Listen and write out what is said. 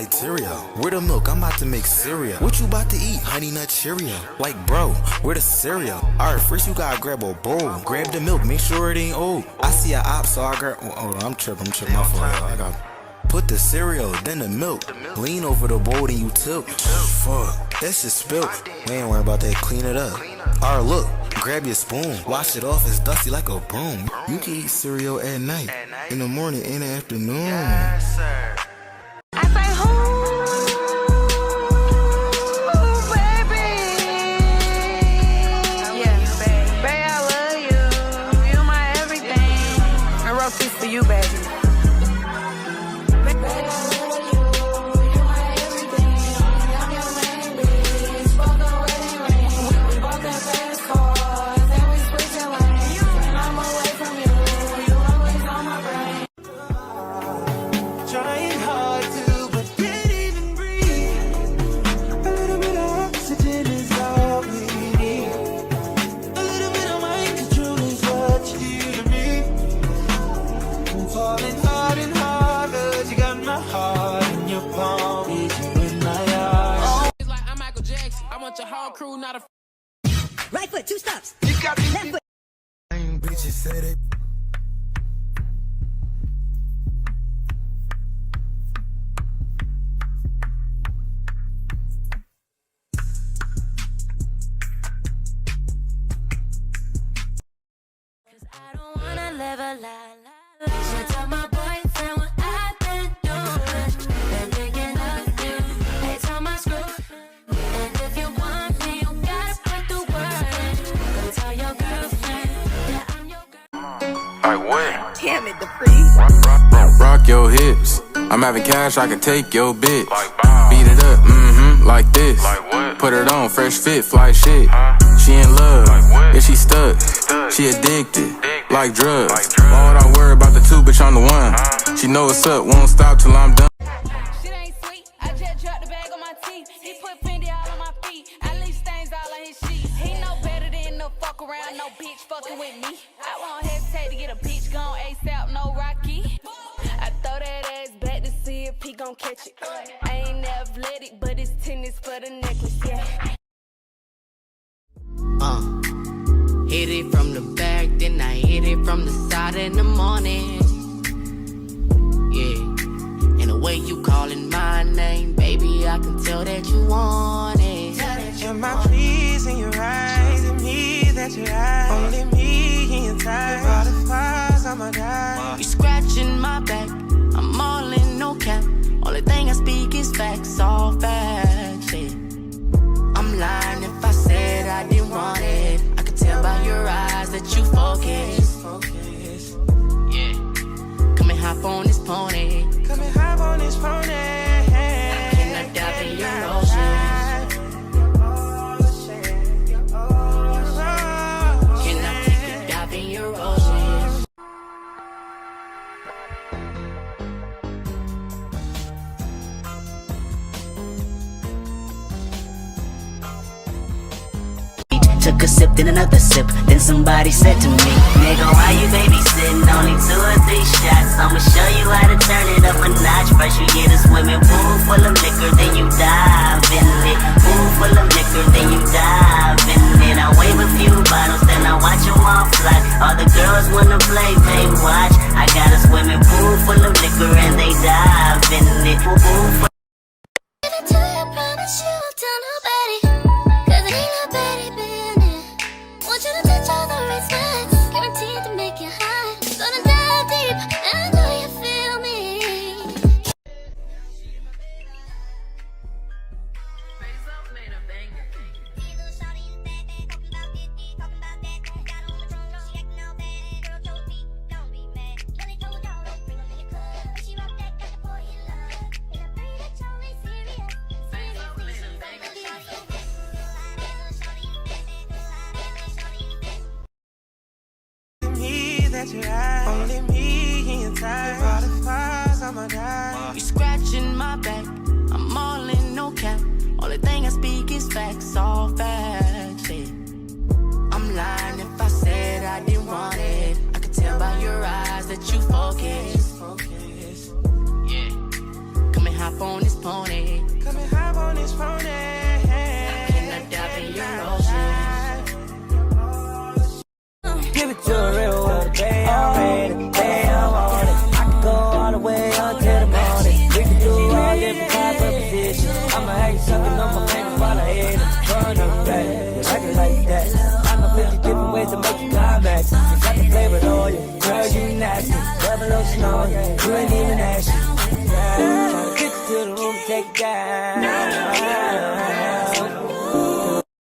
like Tyria. Where the milk? I'm about to make cereal. What you about to eat? Honey Nut Cheerio. Like bro, where the cereal? Alright, first you gotta grab a bowl. Grab the milk, make sure it ain't old. I see a op, so I grab. Hold on, I'm tripping my phone. I got. Put the cereal, then the milk. Lean over the bowl, then you tilt. Fuck, that shit spilled. We ain't worried about that. Clean it up. Alright, look. Grab your spoon, wash it off, it's dusty like a broom. You can eat cereal at night, in the morning, in the afternoon. Yes, sir. I say, who, baby? Yeah, baby, I love you. You my everything. I wrote this for you, baby. Crew, not a right foot, 2 stops. You got me. Left foot. Bitches said it. Cause I don't wanna live a lie. Should tell my boyfriend what I've been doing. Been thinking of you. They tell my screw. And if you want me, you gotta put the word in. Go tell your girlfriend that I'm your girl. Alright, what? Damn it, the freeze. Rock your hips. I'm having cash, I can take your bitch. Beat it up, like this. Put it on, fresh fit, fly shit. She in love, yeah, she stuck. She addicted, like drugs. Why would I worry about the 2, bitch, I'm the one. She know what's up, won't stop till I'm done. Shit ain't sweet. I just dropped the bag on my teeth. He put Fendi all on my feet. I leave stains all on his sheets. He know better than to fuck around. No bitch fucking with me. I won't hesitate to get a bitch gone ASAP, no Rocky. I throw that ass back to see if he gon' catch it. I ain't athletic, but it's tennis for the necklace, yeah. Hit it from the back, then I hit it from the side in the morning. Yeah, and the way you calling my name, baby, I can tell that you want it. Tell that you're my please in your eyes, and me that you're right. Only me in time. All the fires on my die. You scratching my back, I'm all in, no cap. Only thing I speak is facts, all facts. Yeah. I'm lying if I said I didn't want it. I could tell by your eyes that you focus. Yeah, come and hop on this pony. Come and hop on this pony. Can I dive in your ocean? Can I take a dive in your ocean? Took a sip, then another sip. Then somebody said to me, nigga, why you babysitting? Only 2 or 3 shots. I'ma show you how to turn it up a notch. First you get a swimming pool full of liquor, then you dive in it. Pool full of liquor, then you dive in it. I wave a few bottles, then I watch them all fly. All the girls wanna play, they watch. I got a swimming pool full of liquor and they dive in it. Pool full. Give it to you, promise you won't tell nobody. Cause it ain't nobody business. Want you to touch all the right spots. Guaranteed to make you hot. Gonna dive deep, and I know you feel me. Only me in time. All the fires on my die. You scratching my back, I'm all in, no cap. Only thing I speak is facts, all facts. Yeah. I'm lying if I said I didn't want it. I could tell by your eyes that you focus. Yeah, come and hop on this pony. Come and hop on this pony. Can I dive in your ocean? Give it to a real world, babe, I'm ready, babe, I'm on it. I can go all the way until the morning. We can do all different types of positions. I'ma have you sucking on my fingers while I hit it. Burn up, baby, like it like that. I know 50 different ways to make you climax. You got the flavor with all you, girl, you nasty. Double lotion on you, you ain't even ashy. Tryna get you to the room, take it down.